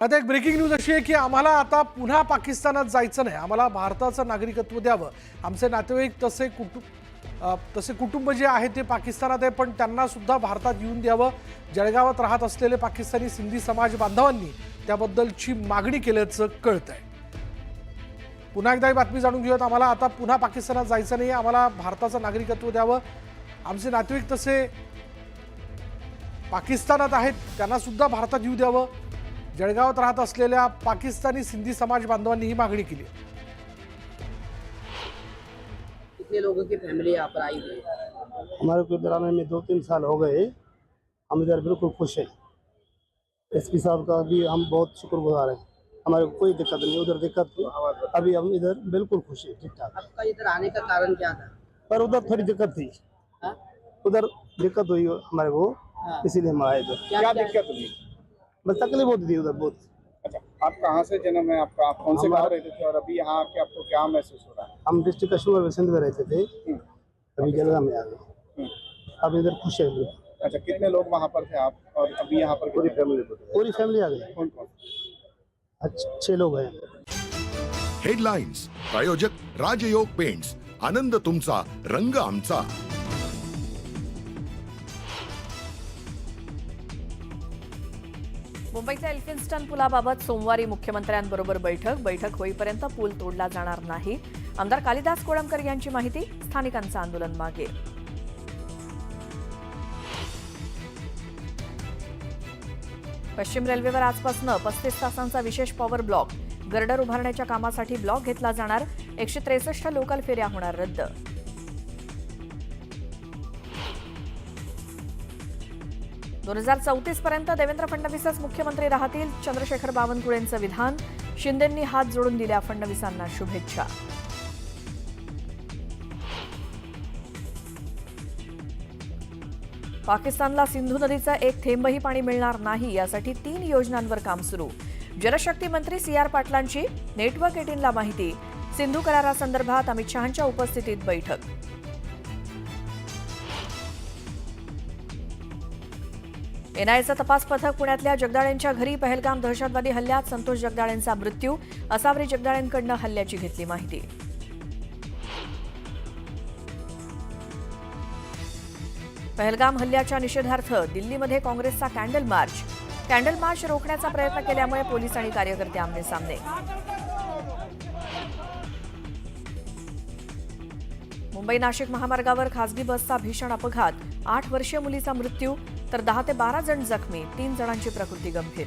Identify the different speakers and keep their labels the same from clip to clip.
Speaker 1: आता एक breaking news अशी आहे की आम्हाला आता पुन्हा पाकिस्तानात जायचं नाही, आम्हाला भारताचं नागरिकत्व द्यावं। आमचे नातेवाईक तसे कुटुंब जे आहे ते पाकिस्तानात आहे, पण त्यांना सुद्धा भारतात येऊन द्यावं। जळगावात राहत असलेले पाकिस्तानी सिंधी समाज बांधवांनी त्याबद्दलची मागणी केल्याचं कळतंय। पुन्हा एकदा ही बातमी जाणून घेऊयात। आम्हाला आता पुन्हा पाकिस्तानात जायचं नाही, आम्हाला भारताचं नागरिकत्व द्यावं। आमचे नातेवाईक तसे पाकिस्तानात आहेत, त्यांना सुद्धा भारतात येऊ द्यावं। जळगावात राहत असलेल्या पाकिस्तानी सिंधी समाज बांधवांनी ही मागणी केली।
Speaker 2: कितने लोगों की फैमिली यहाँ पर आई हुई है?
Speaker 3: हमारे को इधर आने में 2-3 साल हो गए। हम इधर बिल्कुल खुश हैं। एसपी साहब का भी हम बहुत शुक्रगुजार हैं। हमारे को कोई दिक्कत नहीं, उधर दिक्कत थी, अभी हम इधर बिल्कुल खुश हैं, ठीक ठाक।
Speaker 2: आपका इधर आने का कारण क्या था?
Speaker 3: पर उधर थोड़ी दिक्कत थी,
Speaker 2: हाँ?
Speaker 3: उधर दिक्कत हुई हमारे को,
Speaker 2: हाँ।
Speaker 3: इसीलिए हम आए इधर।
Speaker 2: क्या
Speaker 4: दिक्कत हुई?
Speaker 3: बस तकलीफ होती थी उधर बहुत।
Speaker 4: अच्छा, आप कहाँ से जन्म है आपका? आप कौन से गाँव रहते थे और अभी यहाँ आके आपको क्या महसूस हो रहा है?
Speaker 3: हम डिस्ट्रिक्ट कश्मीर में सिंध में रहते थे, अभी जलगांव में आ गए। अब इधर खुश है बिल्कुल।
Speaker 4: अच्छा, कितने लोग वहाँ पर थे आप और अभी यहाँ पर
Speaker 3: पूरी फैमिली आ गई।
Speaker 4: कौन कौन?
Speaker 3: अच्छा 6 लोग हैं।
Speaker 5: हेडलाइन्स प्रायोजक राजयोग पेंट्स, आनंद तुमचा रंग आमचा।
Speaker 6: मुंबईच्या एल्फिन्स्टन पुलाबाबत सोमवारी मुख्यमंत्र्यांबरोबर बैठक होईपर्यंत पूल तोडला जाणार नाही। आमदार कालिदास कोळंबकर यांची माहिती, स्थानिकांचं आंदोलन मागे। पश्चिम रेल्वेवर आजपासून 35 तासांचा विशेष पॉवर ब्लॉक। गर्डर उभारण्याच्या कामासाठी ब्लॉक घेतला जाणार। 163 लोकल फेऱ्या होणार रद्द। 2034 पर्यंत देवेंद्र फडणवीसच मुख्यमंत्री राहतील, चंद्रशेखर बावनकुळेंचं विधान। शिंदेंनी हात जोडून दिल्या फडणवीसांना शुभेच्छा। पाकिस्तानला सिंधू नदीचं एक थेंबही पाणी मिळणार नाही, यासाठी 3 योजनांवर काम सुरू। जलशक्ती मंत्री CR पाटलांची नेटवर्क 18ला माहिती। सिंधू करारासंदर्भात अमित शहांच्या उपस्थितीत बैठक। एनआयएचं तपास पथक पुण्यातल्या जगदाळेंच्या घरी पहलगाम दहशतवादी हल्ल्यात संतोष जगदाळेंचा मृत्यू। असावरी जगदाळेंकडून हल्ल्याची घेतली माहिती। पहलगाम हल्ल्याच्या निषेधार्थ दिल्लीमध्ये काँग्रेसचा कॅन्डल मार्च रोखण्याचा प्रयत्न केल्यामुळे पोलीस आणि कार्यकर्ते आमने-सामने। मुंबई नाशिक महामार्गावर खासगी बसचा भीषण अपघात। 8 वर्षीय मुलीचा मृत्यू तर 10 ते 12 जण जखमी, 3 जणांची प्रकृती गंभीर।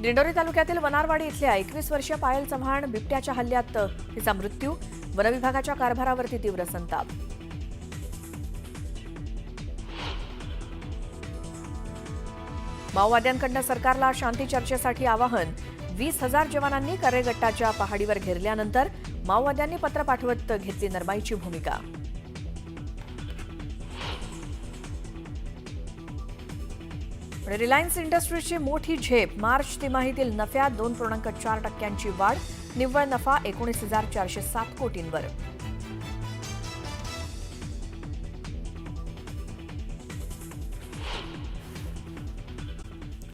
Speaker 6: दिंडोरी तालुक्यातील वनारवाडी इथल्या 21 वर्षीय पायल चव्हाण बिबट्याच्या हल्ल्यात तिचा मृत्यू। वनविभागाच्या कारभारावरती तीव्र संताप। माओवाद्यांकडून सरकारला शांती चर्चेसाठी आवाहन। 20,000 जवानांनी करेगट्टाच्या पहाडीवर घेरल्यानंतर माओवाद्यांनी पत्र पाठवत घेतली नरमाईची भूमिका। रिलायन्स इंडस्ट्रीजची मोठी झेप। मार्च तिमाहीतील नफ्यात 2.4% वाढ। निव्वळ नफा 19,407 कोटींवर।